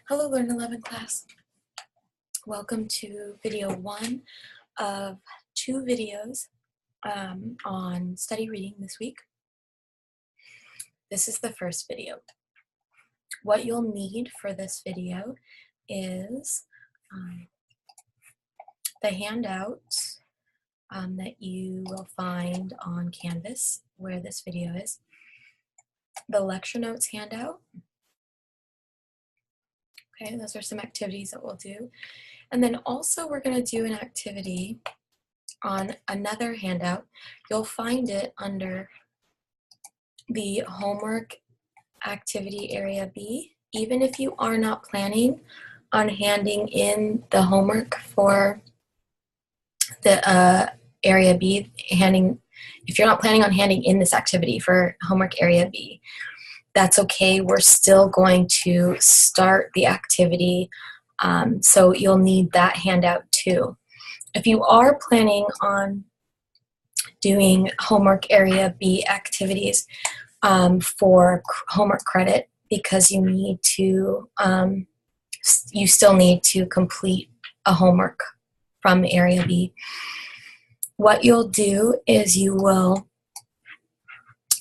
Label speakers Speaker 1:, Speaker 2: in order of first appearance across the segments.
Speaker 1: Hello, Learn 11 class. Welcome to video 1 of 2 videos on study reading this week. This is the first video. What you'll need for this video is the handout that you will find on Canvas where this video is, the lecture notes handout. Okay, those are some activities that we'll do. And then also we're going to do an activity on another handout. You'll find it under the homework activity area B. Even if you are not planning on handing in the homework for the area B, if you're not planning on handing in this activity for homework area B, that's okay. We're still going to start the activity, so you'll need that handout too. If you are planning on doing homework area B activities for homework credit, because you need to, you still need to complete a homework from area B, what you'll do is you will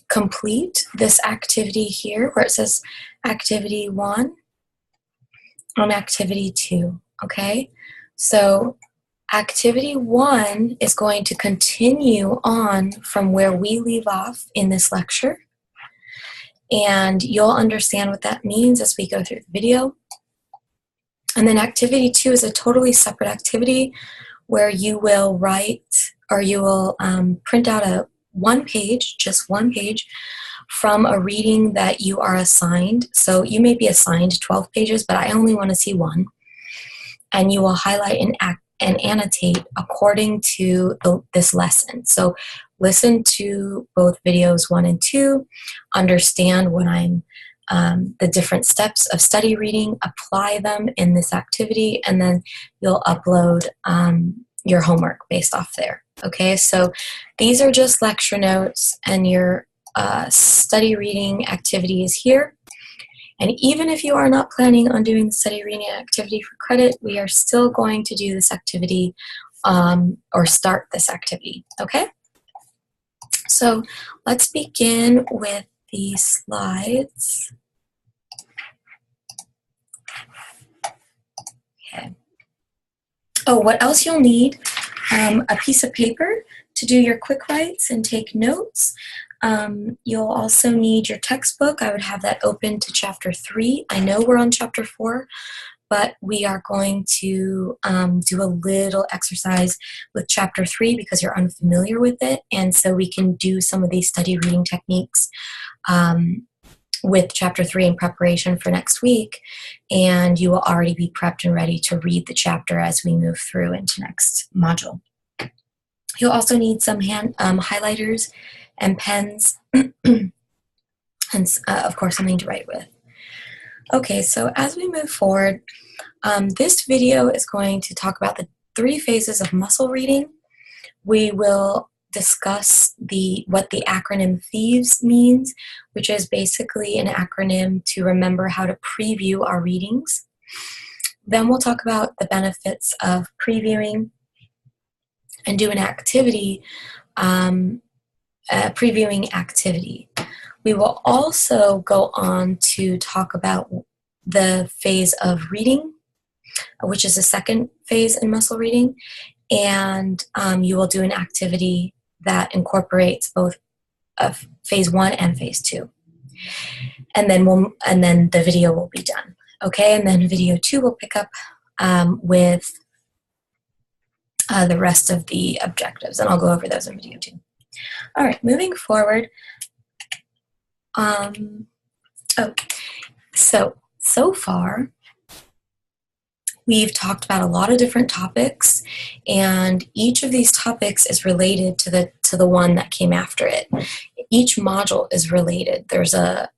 Speaker 1: complete this activity here where it says activity 1 on activity 2, okay? So activity 1 is going to continue on from where we leave off in this lecture, and you'll understand what that means as we go through the video. And then activity 2 is a totally separate activity where you will write, or you will print out just one page from a reading that you are assigned. So you may be assigned 12 pages, but I only want to see 1. And you will highlight and annotate according to this lesson. So listen to both videos 1 and 2, understand what the different steps of study reading, apply them in this activity, and then you'll upload your homework based off there. Okay, so these are just lecture notes, and your study reading activity is here. And even if you are not planning on doing the study reading activity for credit, we are still going to do this activity or start this activity, okay? So let's begin with the slides. Okay. Oh, what else you'll need? A piece of paper to do your quick writes and take notes. You'll also need your textbook. I would have that open to chapter 3. I know we're on chapter 4, but we are going to do a little exercise with chapter 3 because you're unfamiliar with it, and so we can do some of these study reading techniques with chapter 3 in preparation for next week, and you will already be prepped and ready to read the chapter as we move through into next module. You'll also need some highlighters and pens, and of course something to write with. Okay, so as we move forward, this video is going to talk about the 3 phases of muscle reading. We will discuss what the acronym THIEVES means, which is basically an acronym to remember how to preview our readings. Then we'll talk about the benefits of previewing and do an activity, previewing activity. We will also go on to talk about the phase of reading, which is the second phase in muscle reading, and you will do an activity that incorporates both phase 1 and phase 2. And then the video will be done. Okay, and then video 2 will pick up with the rest of the objectives, and I'll go over those in video 2. All right, moving forward. So far, we've talked about a lot of different topics, and each of these topics is related to the one that came after it. Each module is related. There's a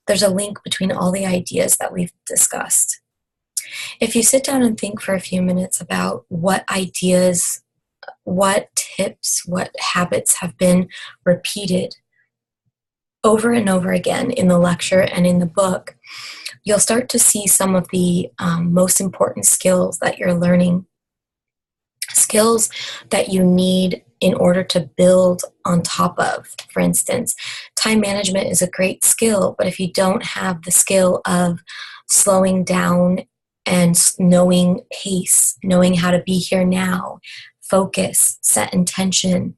Speaker 1: link between all the ideas that we've discussed. If you sit down and think for a few minutes about what ideas, what tips, what habits have been repeated over and over again in the lecture and in the book, you'll start to see some of the most important skills that you're learning, skills that you need in order to build on top of. For instance, time management is a great skill, but if you don't have the skill of slowing down and knowing pace, knowing how to be here now, focus, set intention,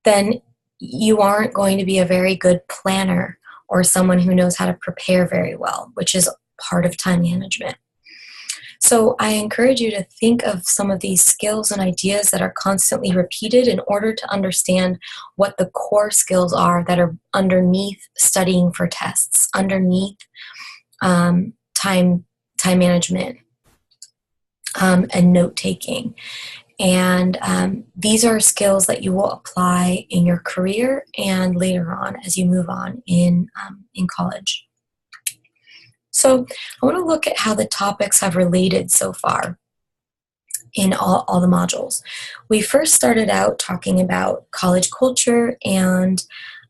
Speaker 1: then you aren't going to be a very good planner or someone who knows how to prepare very well, which is part of time management. So I encourage you to think of some of these skills and ideas that are constantly repeated in order to understand what the core skills are that are underneath studying for tests, underneath time management and note-taking. And these are skills that you will apply in your career and later on as you move on in college. So I want to look at how the topics have related so far in all the modules. We first started out talking about college culture and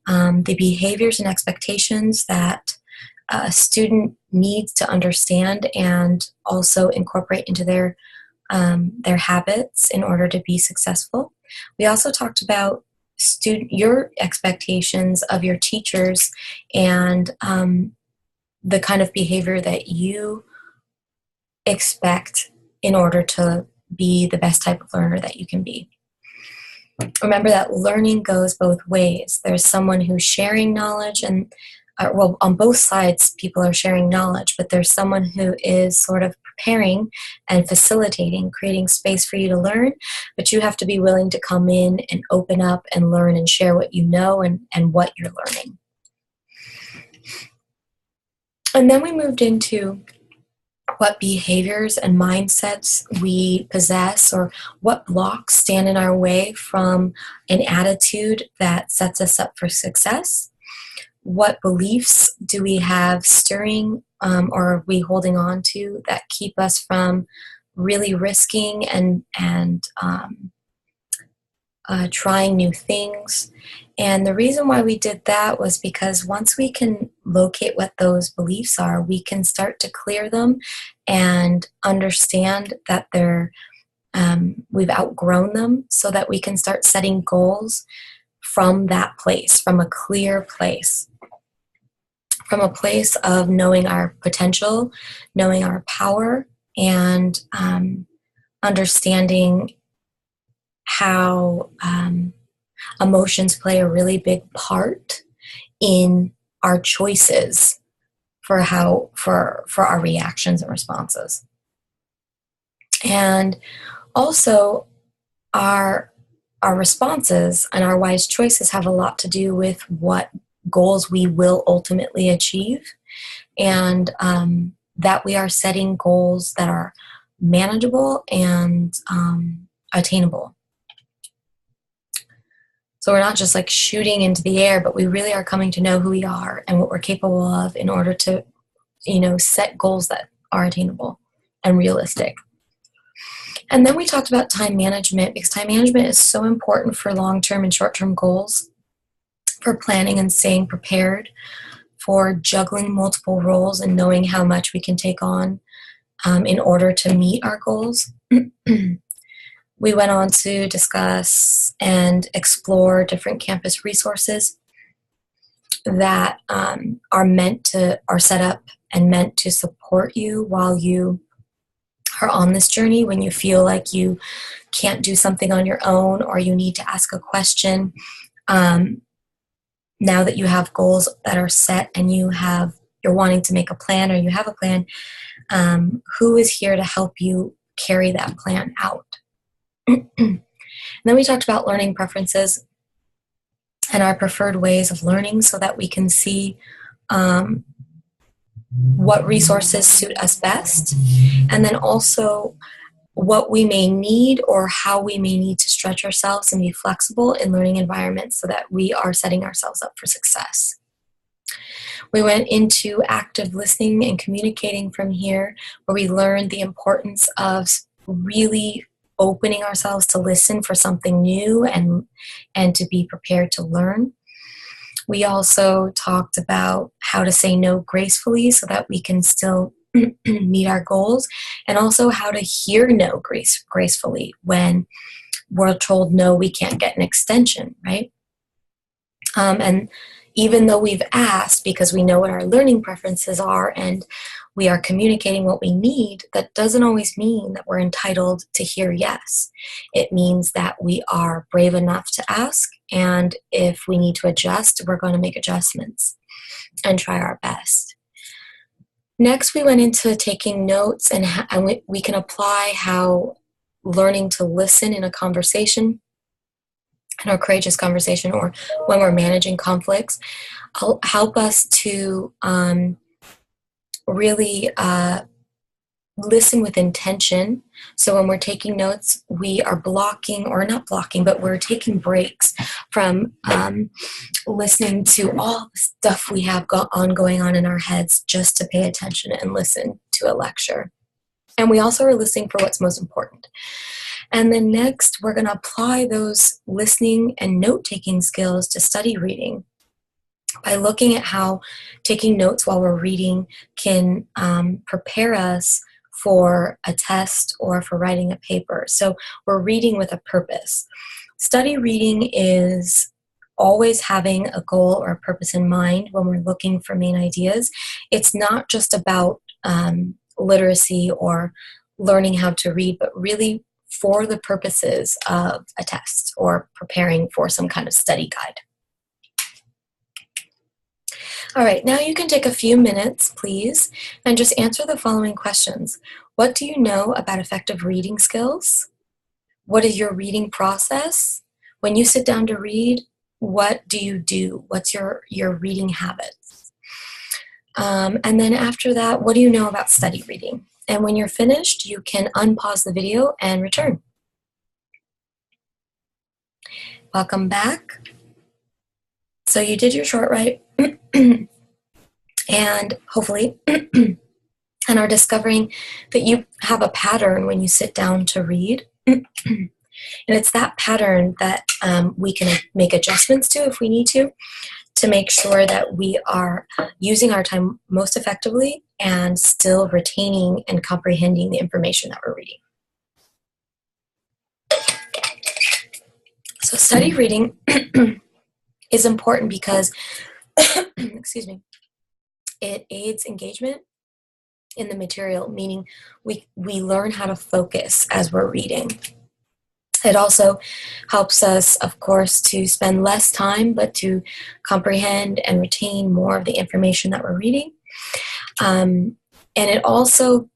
Speaker 1: the behaviors and expectations that a student needs to understand and also incorporate into their habits in order to be successful. We also talked about your expectations of your teachers and the kind of behavior that you expect in order to be the best type of learner that you can be. Remember that learning goes both ways. There's someone who's sharing knowledge and well, on both sides, people are sharing knowledge, but there's someone who is sort of preparing and facilitating, creating space for you to learn, but you have to be willing to come in and open up and learn and share what you know and what you're learning. And then we moved into what behaviors and mindsets we possess or what blocks stand in our way from an attitude that sets us up for success. What beliefs do we have stirring or are we holding on to that keep us from really risking and trying new things? And the reason why we did that was because once we can locate what those beliefs are, we can start to clear them and understand that we've outgrown them so that we can start setting goals from that place, from a clear place. From a place of knowing our potential, knowing our power, and understanding how emotions play a really big part in our choices for our reactions and responses. And also our responses and our wise choices have a lot to do with what goals we will ultimately achieve, and that we are setting goals that are manageable and attainable. So we're not just like shooting into the air, but we really are coming to know who we are and what we're capable of in order to, set goals that are attainable and realistic. And then we talked about time management, because time management is so important for long-term and short-term goals, for planning and staying prepared, for juggling multiple roles and knowing how much we can take on in order to meet our goals. We went on to discuss and explore different campus resources that are set up and meant to support you while you are on this journey, when you feel like you can't do something on your own or you need to ask a question. Now that you have goals that are set and you're wanting to make a plan, or you have a plan, who is here to help you carry that plan out? And then we talked about learning preferences and our preferred ways of learning so that we can see what resources suit us best, and then also what we may need or how we may need to stretch ourselves and be flexible in learning environments so that we are setting ourselves up for success. We went into active listening and communicating from here, where we learned the importance of really opening ourselves to listen for something new and to be prepared to learn. We also talked about how to say no gracefully so that we can still meet our goals, and also how to hear no gracefully when we're told no, we can't get an extension, right? And even though we've asked because we know what our learning preferences are and we are communicating what we need, that doesn't always mean that we're entitled to hear yes. It means that we are brave enough to ask, and if we need to adjust, we're going to make adjustments and try our best. Next, we went into taking notes, and we can apply how learning to listen in a conversation, in a courageous conversation, or when we're managing conflicts, help us to really listen with intention. So when we're taking notes, we are blocking, or not blocking, but we're taking breaks from listening to all the stuff we have going on in our heads just to pay attention and listen to a lecture. And we also are listening for what's most important. And then next, we're going to apply those listening and note-taking skills to study reading by looking at how taking notes while we're reading can prepare us for a test or for writing a paper. So we're reading with a purpose. Study reading is always having a goal or a purpose in mind when we're looking for main ideas. It's not just about literacy or learning how to read, but really for the purposes of a test or preparing for some kind of study guide. All right, now you can take a few minutes, please, and just answer the following questions. What do you know about effective reading skills? What is your reading process? When you sit down to read, what do you do? What's your reading habits? And then after that, what do you know about study reading? And when you're finished, you can unpause the video and return. Welcome back. So you did your short write, and hopefully, and are discovering that you have a pattern when you sit down to read. And it's that pattern that we can make adjustments to if we need to make sure that we are using our time most effectively and still retaining and comprehending the information that we're reading. So study reading is important because, excuse me, it aids engagement in the material, meaning we learn how to focus as we're reading. It also helps us, of course, to spend less time, but to comprehend and retain more of the information that we're reading. And it also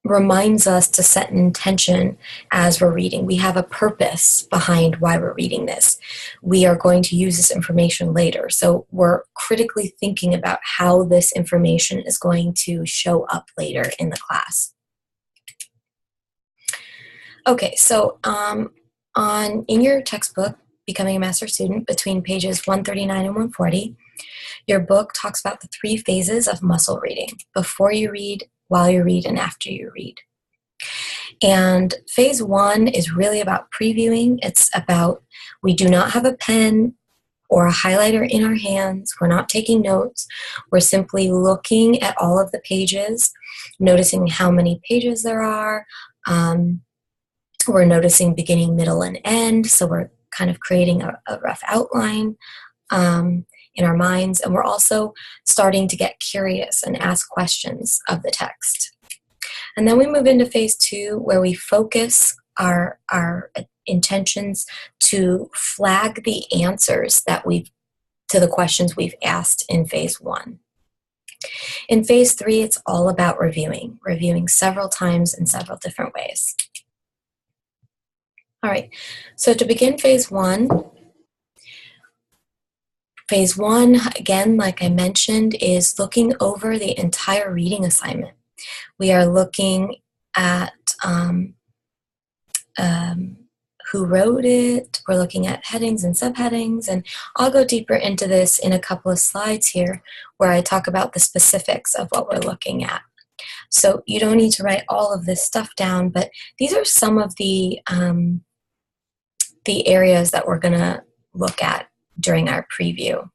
Speaker 1: reminds us to set an intention as we're reading. We have a purpose behind why we're reading this. We are going to use this information later. So we're critically thinking about how this information is going to show up later in the class. Okay, so in your textbook, Becoming a Master Student, between pages 139 and 140, your book talks about the 3 phases of muscle reading: before you read, while you read, and after you read. And phase 1 is really about previewing. It's about, we do not have a pen or a highlighter in our hands. We're not taking notes. We're simply looking at all of the pages, noticing how many pages there are. We're noticing beginning, middle, and end. So we're kind of creating a rough outline in our minds. And we're also starting to get curious and ask questions of the text. And then we move into phase 2, where we focus our intentions to flag the answers to the questions we've asked in phase 1. In phase 3, it's all about reviewing several times in several different ways. All right, so to begin phase 1, again, like I mentioned, is looking over the entire reading assignment. We are looking at who wrote it. We're looking at headings and subheadings, and I'll go deeper into this in a couple of slides here where I talk about the specifics of what we're looking at. So you don't need to write all of this stuff down, but these are some of the areas that we're going to look at during our preview.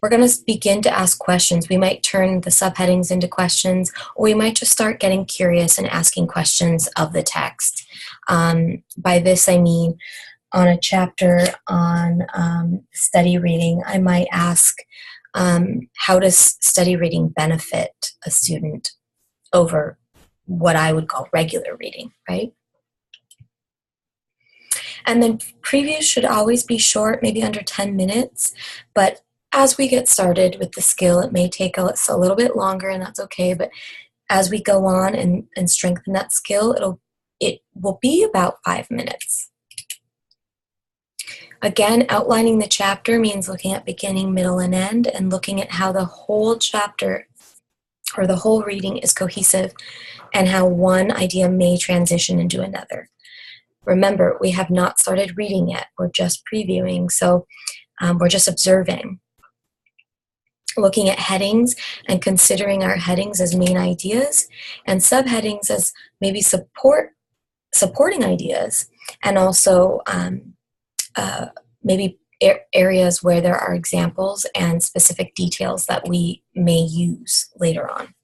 Speaker 1: We're going to begin to ask questions. We might turn the subheadings into questions, or we might just start getting curious and asking questions of the text. By this I mean, on a chapter on study reading, I might ask, how does study reading benefit a student over what I would call regular reading, right? And then previews should always be short, maybe under 10 minutes, but as we get started with the skill, it may take us a little bit longer, and that's okay, but as we go on and strengthen that skill, it will be about 5 minutes. Again, outlining the chapter means looking at beginning, middle, and end, and looking at how the whole chapter or the whole reading is cohesive and how one idea may transition into another. Remember, we have not started reading yet. We're just previewing, so we're just observing. Looking at headings and considering our headings as main ideas and subheadings as maybe supporting ideas, and also maybe areas where there are examples and specific details that we may use later on,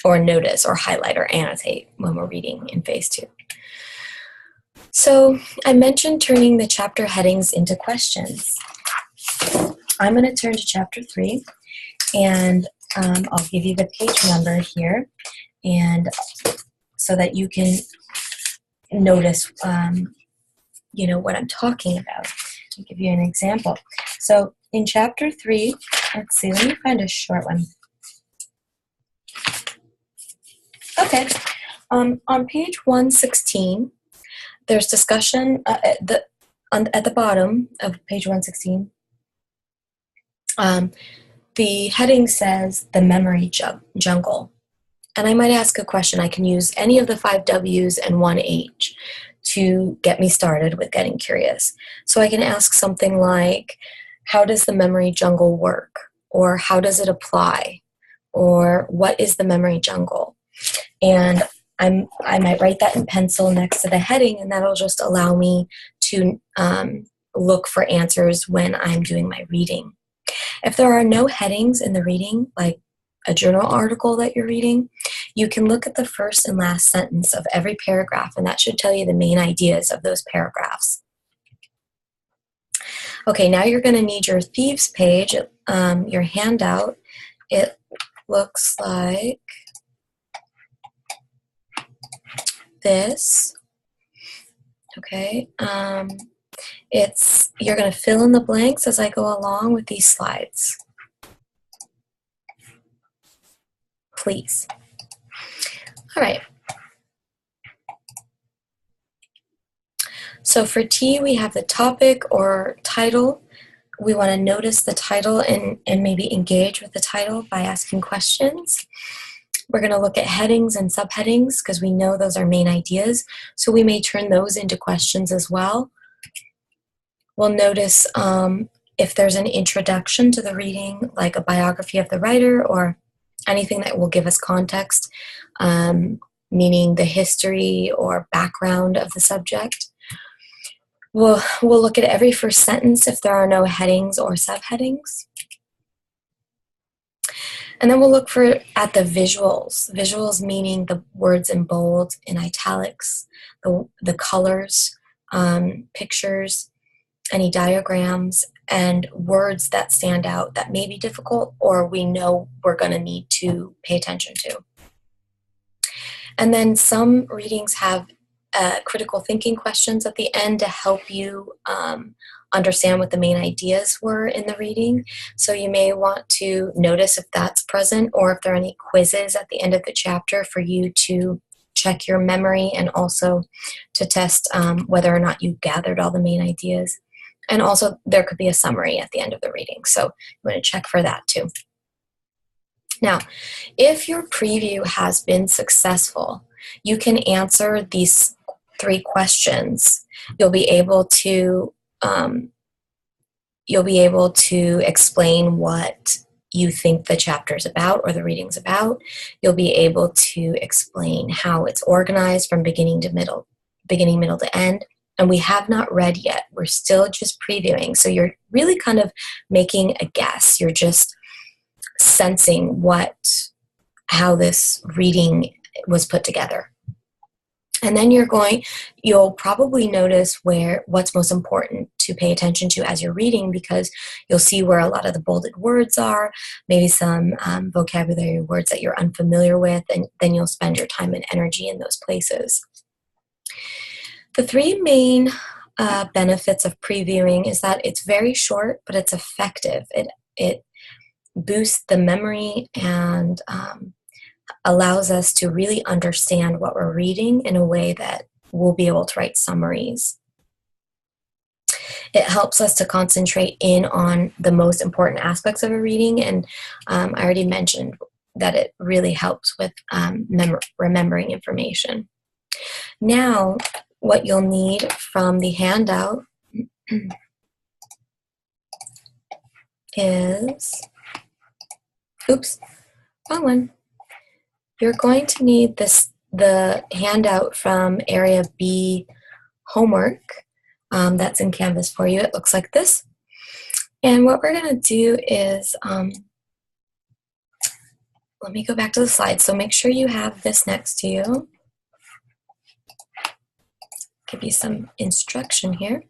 Speaker 1: or notice or highlight or annotate when we're reading in phase 2. So I mentioned turning the chapter headings into questions. I'm going to turn to chapter 3, and I'll give you the page number here, and so that you can notice, what I'm talking about. I'll give you an example. So in chapter 3, let's see, let me find a short one. Okay, on page 116, there's discussion at the bottom of page 116. The heading says the memory jungle. And I might ask a question. I can use any of the 5 W's and 1 H to get me started with getting curious. So I can ask something like, how does the memory jungle work? Or how does it apply? Or what is the memory jungle? And I might write that in pencil next to the heading, and that'll just allow me to look for answers when I'm doing my reading. If there are no headings in the reading, like a journal article that you're reading, you can look at the first and last sentence of every paragraph, and that should tell you the main ideas of those paragraphs. Okay, now you're going to need your Thieves page, your handout. It looks like this. Okay, you're going to fill in the blanks as I go along with these slides. Please. All right. So for T, we have the topic or title. We want to notice the title and maybe engage with the title by asking questions. We're going to look at headings and subheadings because we know those are main ideas. So we may turn those into questions as well. We'll notice if there's an introduction to the reading, like a biography of the writer or anything that will give us context, meaning the history or background of the subject. We'll look at every first sentence if there are no headings or subheadings. And then we'll look at the visuals. Visuals meaning the words in bold, in italics, the colors, pictures, any diagrams, and words that stand out that may be difficult or we know we're going to need to pay attention to. And then some readings have critical thinking questions at the end to help you understand what the main ideas were in the reading. So you may want to notice if that's present or if there are any quizzes at the end of the chapter for you to check your memory and also to test whether or not you gathered all the main ideas. And also there could be a summary at the end of the reading. So you want to check for that too. Now, if your preview has been successful, you can answer these 3 questions. You'll be able to explain what you think the chapter's about or the reading's about. You'll be able to explain how it's organized from beginning, middle to end, and we have not read yet. We're still just previewing. So you're really kind of making a guess. You're just sensing how this reading was put together. And then you'll probably notice what's most important to pay attention to as you're reading, because you'll see where a lot of the bolded words are, maybe some vocabulary words that you're unfamiliar with, and then you'll spend your time and energy in those places. The three main benefits of previewing is that it's very short, but it's effective. It boosts the memory and allows us to really understand what we're reading in a way that we'll be able to write summaries. It helps us to concentrate in on the most important aspects of a reading, and I already mentioned that it really helps with remembering information. Now, what you'll need from the handout is, oops, wrong one. You're going to need the handout from Area B homework that's in Canvas for you. It looks like this. And what we're going to do is, let me go back to the slide. So make sure you have this next to you. Give you some instruction here.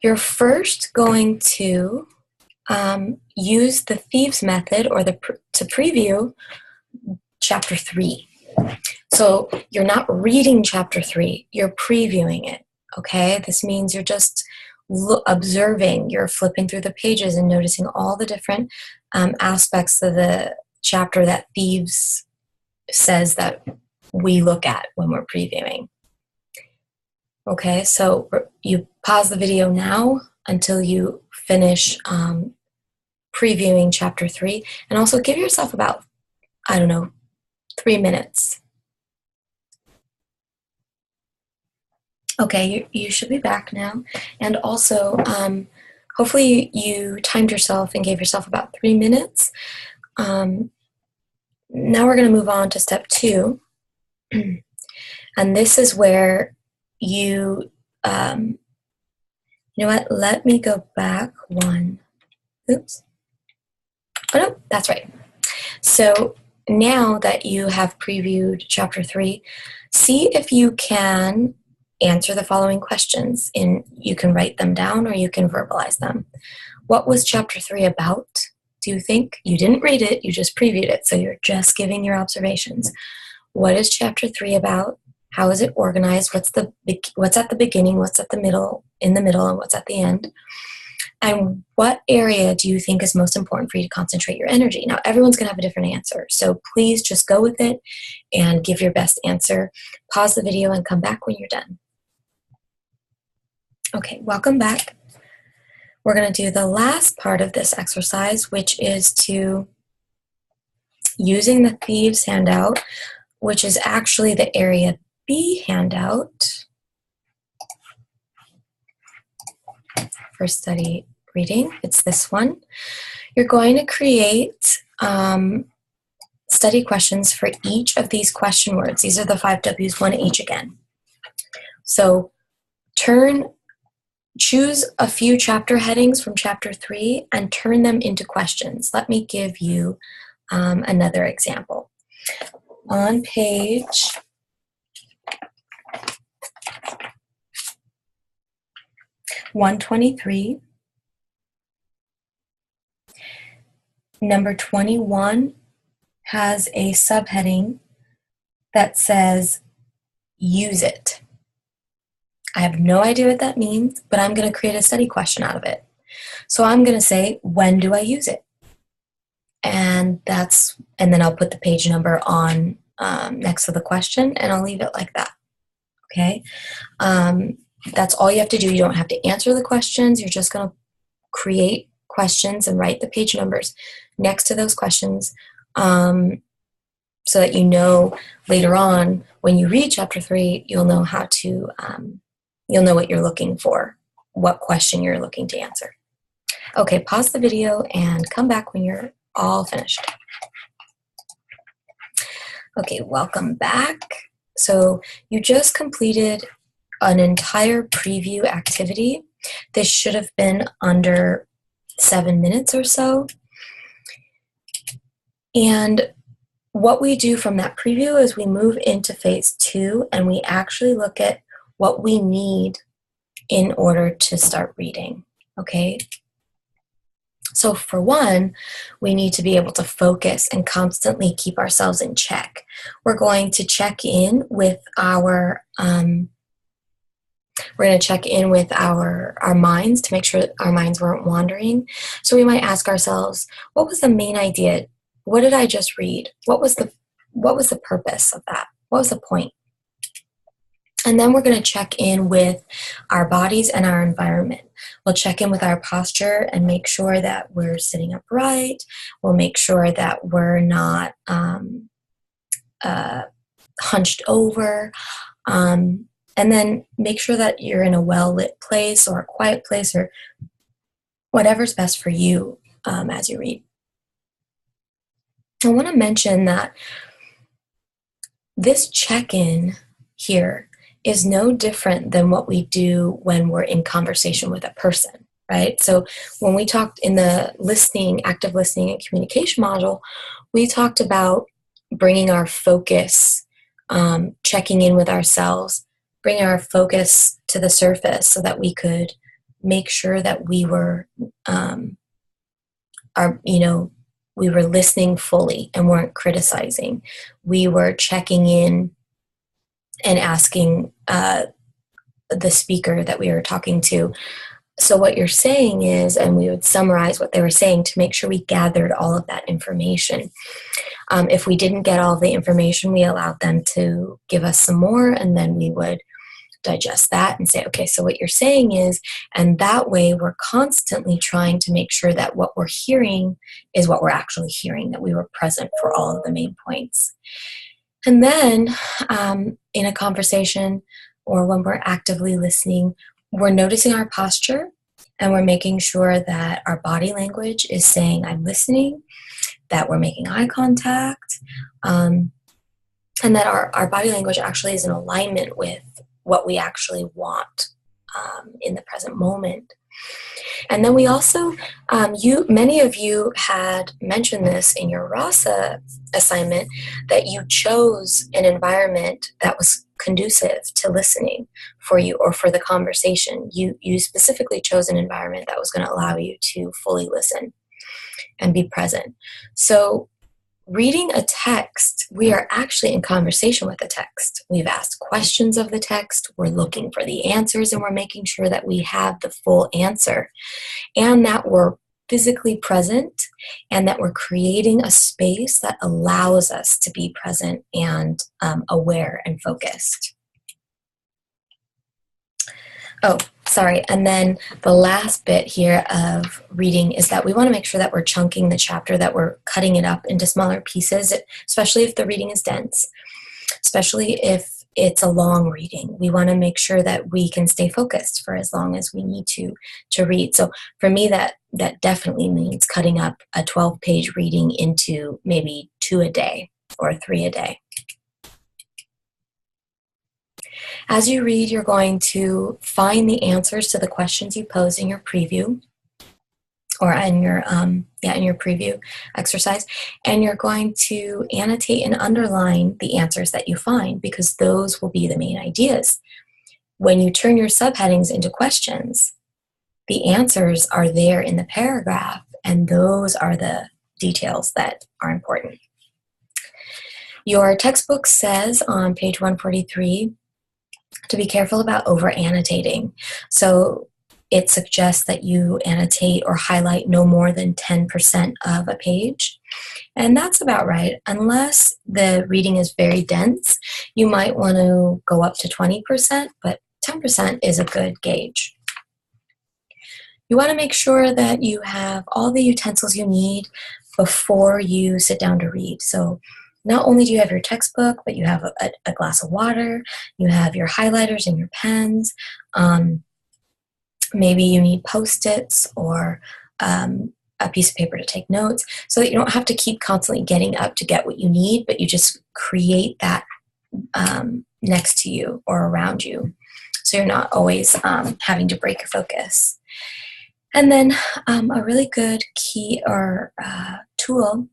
Speaker 1: You're first going to use the thieves method to preview chapter 3. So you're not reading chapter 3, you're previewing it, okay? This means you're just observing, you're flipping through the pages and noticing all the different aspects of the chapter that Thieves says that we look at when we're previewing. Okay, so you pause the video now until you finish previewing chapter 3, and also give yourself about, 3 minutes. Okay, you should be back now. And also, hopefully you timed yourself and gave yourself about 3 minutes. Now we're going to move on to step 2. And this is where you know what? Let me go back one. Oops. Oh, no, that's right. So now that you have previewed chapter 3, see if you can answer the following questions. You can write them down or you can verbalize them. What was chapter 3 about? Do you think? You didn't read it, you just previewed it, so you're just giving your observations. What is chapter 3 about? How is it organized? What's at the beginning? What's at the middle, and what's at the end? And what area do you think is most important for you to concentrate your energy? Now, everyone's going to have a different answer, so please just go with it and give your best answer. Pause the video and come back when you're done. Okay, welcome back. We're going to do the last part of this exercise, which is using the Thieves handout, which is actually the Area B handout for study reading. It's this one. You're going to create study questions for each of these question words. These are the 5 W's, one each again. So choose a few chapter headings from chapter 3 and turn them into questions. Let me give you another example. On page 123, number 21 has a subheading that says, use it. I have no idea what that means, but I'm going to create a study question out of it. So I'm going to say, when do I use it? And then I'll put the page number on next to the question, and I'll leave it like that. Okay? That's all you have to do. You don't have to answer the questions. You're just going to create questions and write the page numbers next to those questions so that you know later on when you read chapter 3, you'll know how to, you'll know what you're looking for, what question you're looking to answer. Okay, pause the video and come back when you're all finished. Okay, welcome back. So you just completed an entire preview activity. This should have been under 7 minutes or so. And what we do from that preview is we move into phase 2 and we actually look at what we need in order to start reading, okay? So for one, we need to be able to focus and constantly keep ourselves in check. We're going to check in with our minds to make sure that our minds weren't wandering. So we might ask ourselves, what was the main idea? What did I just read? What was the purpose of that? What was the point? And then we're going to check in with our bodies and our environment. We'll check in with our posture and make sure that we're sitting upright. We'll make sure that we're not hunched over. And then make sure that you're in a well-lit place or a quiet place or whatever's best for you as you read. I want to mention that this check-in here is no different than what we do when we're in conversation with a person, right? So when we talked in the active listening and communication module, we talked about bringing our focus, checking in with ourselves, bringing our focus to the surface so that we could make sure that we were, we were listening fully and weren't criticizing. We were checking in and asking the speaker that we were talking to. So what you're saying is, and we would summarize what they were saying to make sure we gathered all of that information. If we didn't get all of the information, we allowed them to give us some more, and then we would digest that and say, okay, so what you're saying is, and that way we're constantly trying to make sure that what we're hearing is what we're actually hearing, that we were present for all of the main points. And then in a conversation or when we're actively listening, we're noticing our posture and we're making sure that our body language is saying, I'm listening, that we're making eye contact, and that our body language actually is in alignment with what we actually want in the present moment. And then we also, many of you had mentioned this in your RASA assignment, that you chose an environment that was conducive to listening for you or for the conversation. You specifically chose an environment that was going to allow you to fully listen and be present. So reading a text, we are actually in conversation with the text. We've asked questions of the text, we're looking for the answers, and we're making sure that we have the full answer, and that we're physically present, and that we're creating a space that allows us to be present and aware and focused. Oh, sorry. And then the last bit here of reading is that we want to make sure that we're chunking the chapter, that we're cutting it up into smaller pieces, especially if the reading is dense, especially if it's a long reading. We want to make sure that we can stay focused for as long as we need to read. So for me, that definitely means cutting up a 12-page reading into maybe 2 a day or 3 a day. As you read, you're going to find the answers to the questions you posed in your preview, or in your preview exercise, and you're going to annotate and underline the answers that you find, because those will be the main ideas. When you turn your subheadings into questions, the answers are there in the paragraph, and those are the details that are important. Your textbook says on page 143 to be careful about over-annotating. So it suggests that you annotate or highlight no more than 10% of a page. And that's about right. Unless the reading is very dense, you might want to go up to 20%, but 10% is a good gauge. You want to make sure that you have all the utensils you need before you sit down to read. So not only do you have your textbook, but you have a glass of water, you have your highlighters and your pens, maybe you need Post-its or a piece of paper to take notes, so that you don't have to keep constantly getting up to get what you need, but you just create that next to you or around you so you're not always having to break your focus. And then a really good key or tool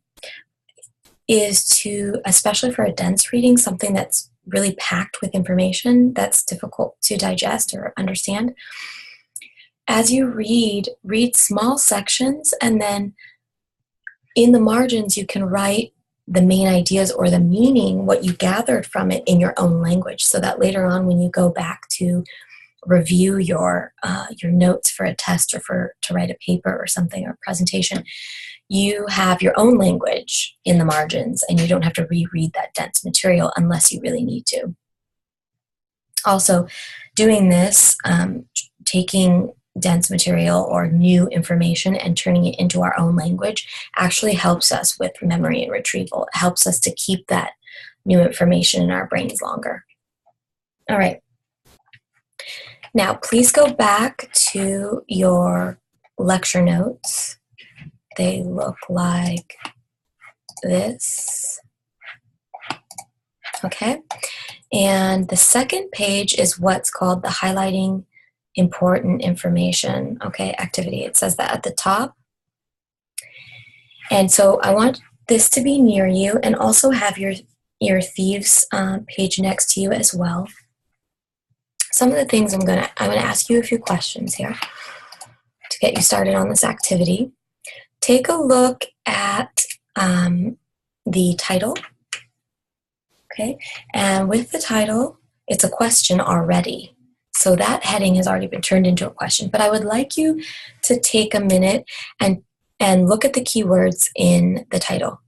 Speaker 1: is to, especially for a dense reading, something that's really packed with information that's difficult to digest or understand. As you read small sections, and then in the margins you can write the main ideas or the meaning, what you gathered from it, in your own language, so that later on when you go back to review your notes for a test or to write a paper or something, or a presentation, you have your own language in the margins, and you don't have to reread that dense material unless you really need to. Also, doing this, taking dense material or new information and turning it into our own language, actually helps us with memory and retrieval. It helps us to keep that new information in our brains longer. All right. Now, please go back to your lecture notes. They look like this. Okay. And the second page is what's called the highlighting important information, okay, activity. It says that at the top. And so I want this to be near you, and also have your thieves page next to you as well. Some of the things I'm gonna ask you a few questions here to get you started on this activity. Take a look at the title, okay? And with the title, it's a question already. So that heading has already been turned into a question. But I would like you to take a minute and look at the keywords in the title.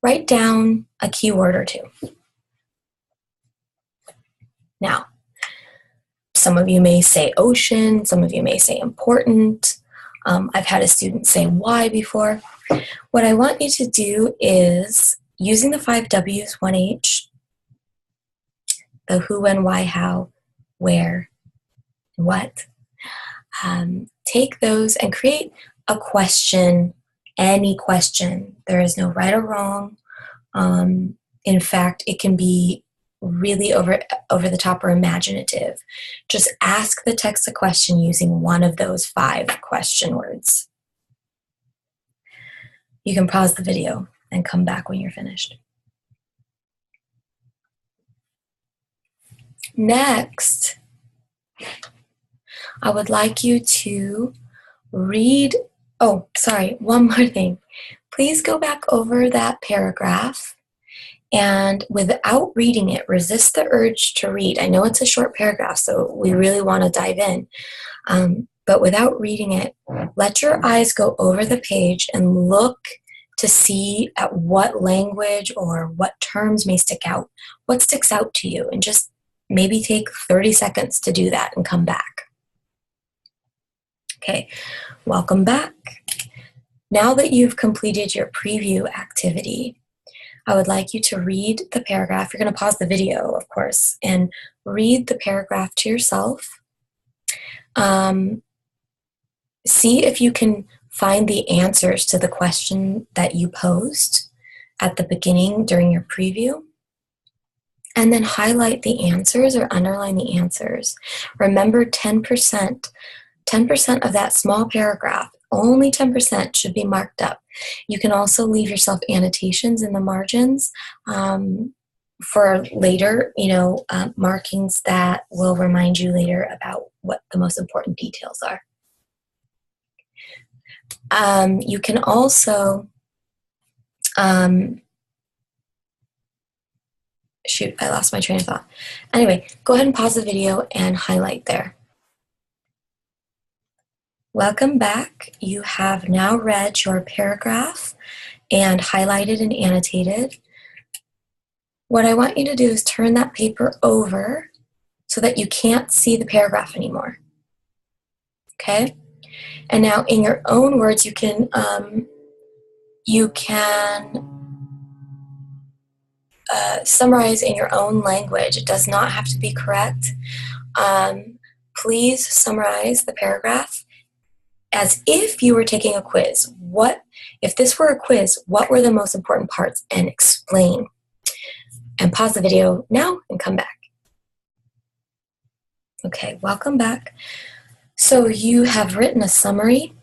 Speaker 1: Write down a keyword or two. Now, some of you may say ocean, some of you may say important. I've had a student say why before. What I want you to do is, using the 5 W's, 1 H, the who, when, why, how, where, what, take those and create a question, any question. There is no right or wrong. In fact, it can be really over the top or imaginative. Just ask the text a question using one of those 5 question words. You can pause the video and come back when you're finished. Next, I would like you to read, oh, sorry, one more thing. Please go back over that paragraph, and without reading it, resist the urge to read. I know it's a short paragraph, so we really want to dive in. But without reading it, let your eyes go over the page and look to see at what language or what terms may stick out. What sticks out to you? And just maybe take 30 seconds to do that and come back. Okay, welcome back. Now that you've completed your preview activity, I would like you to read the paragraph. You're going to pause the video, of course, and read the paragraph to yourself. See if you can find the answers to the question that you posed at the beginning during your preview. And then highlight the answers or underline the answers. Remember, 10% of that small paragraph, only 10% should be marked up. You can also leave yourself annotations in the margins for later, markings that will remind you later about what the most important details are. You can also, shoot, I lost my train of thought. Anyway, go ahead and pause the video and highlight there. Welcome back. You have now read your paragraph and highlighted and annotated. What I want you to do is turn that paper over so that you can't see the paragraph anymore. Okay? And now in your own words, you can summarize in your own language. It does not have to be correct. Please summarize the paragraph as if you were taking a quiz. If this were a quiz, what were the most important parts? And explain. And pause the video now and come back. Okay, welcome back. So you have written a summary.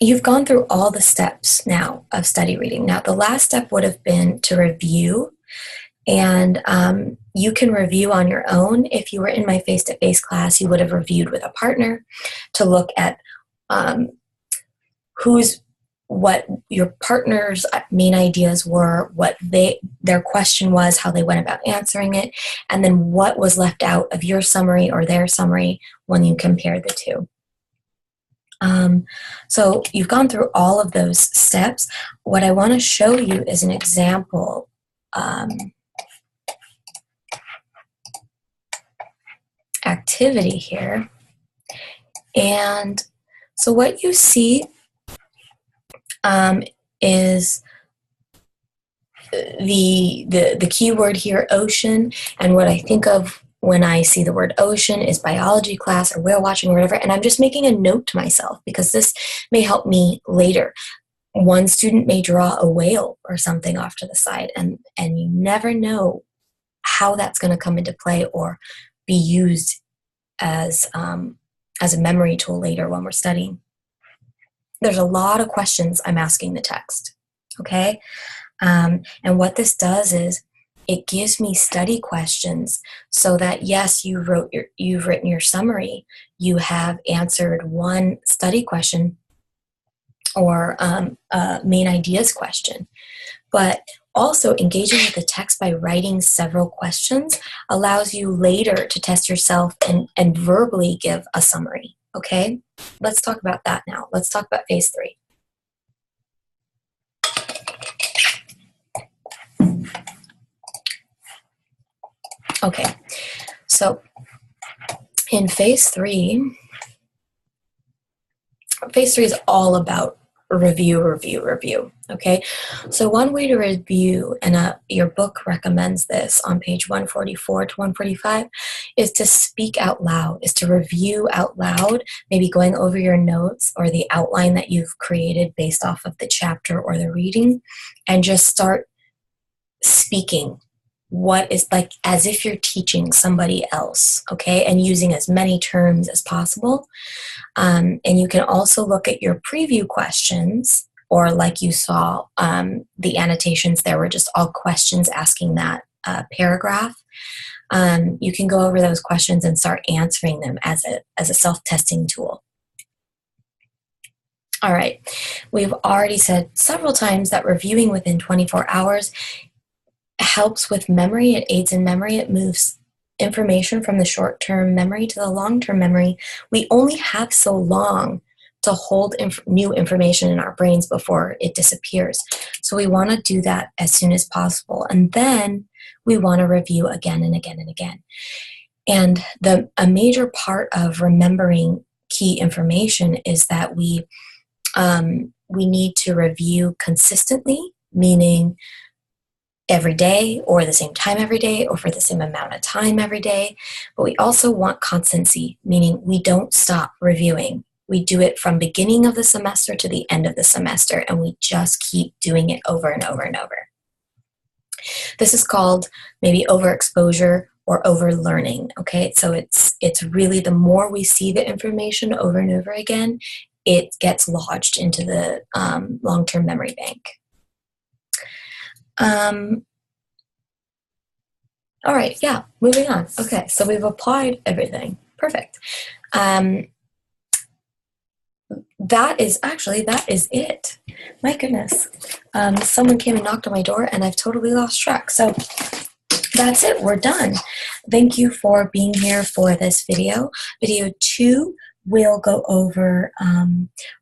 Speaker 1: You've gone through all the steps now of study reading. Now, the last step would have been to review, and you can review on your own. If you were in my face-to-face class, you would have reviewed with a partner to look at what your partner's main ideas were, what their question was, how they went about answering it, and then what was left out of your summary or their summary when you compare the two. So you've gone through all of those steps. What I want to show you is an example activity here. And so what you see is the key word here, ocean, and what I think of when I see the word ocean is biology class or whale watching or whatever, and I'm just making a note to myself because this may help me later. One student may draw a whale or something off to the side, and you never know how that's going to come into play or be used as a memory tool later when we're studying. There's a lot of questions I'm asking the text, okay? And what this does is it gives me study questions so that, yes, you've written your summary, you have answered one study question or a main ideas question, but also engaging with the text by writing several questions allows you later to test yourself and verbally give a summary, okay? Let's talk about that now. Let's talk about phase 3. Okay, so in phase 3 is all about review, okay? So one way to review, and your book recommends this on page 144 to 145, is to speak out loud, is to review out loud, maybe going over your notes or the outline that you've created based off of the chapter or the reading, and just start speaking what is like as if you're teaching somebody else, okay, and using as many terms as possible. And you can also look at your preview questions, or like you saw, the annotations there were just all questions asking that paragraph. You can go over those questions and start answering them as a self-testing tool. All right, we've already said several times that reviewing within 24 hours helps with memory. It aids in memory. It moves information from the short-term memory to the long-term memory. We only have so long to hold new information in our brains before it disappears. So we want to do that as soon as possible. And then we want to review again and again and again. And a major part of remembering key information is that we need to review consistently, meaning every day or the same time every day or for the same amount of time every day. But we also want constancy, meaning we don't stop reviewing. We do it from beginning of the semester to the end of the semester, and we just keep doing it over and over and over. This is called maybe overexposure or overlearning, okay? So it's really the more we see the information over and over again, it gets lodged into the long-term memory bank. All right, yeah, moving on. Okay, so we've applied everything. Perfect. That is it. My goodness. Someone came and knocked on my door and I've totally lost track. So that's it, we're done. Thank you for being here for this video. Video 2 will go over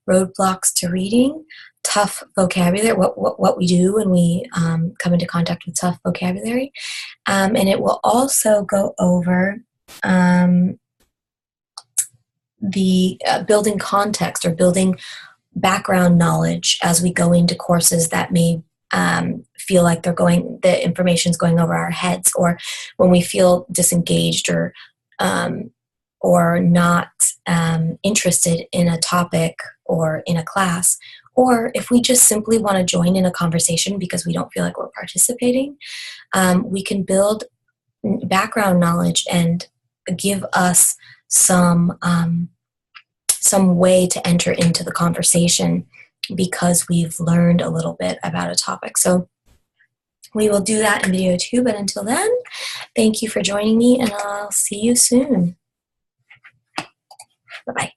Speaker 1: roadblocks to reading, tough vocabulary, what we do when we come into contact with tough vocabulary. And it will also go over the building context or building background knowledge as we go into courses that may feel like the information's going over our heads, or when we feel disengaged or not interested in a topic or in a class, or if we just simply want to join in a conversation because we don't feel like we're participating. We can build background knowledge and give us some way to enter into the conversation because we've learned a little bit about a topic. So we will do that in video 2, but until then, thank you for joining me, and I'll see you soon. Bye-bye.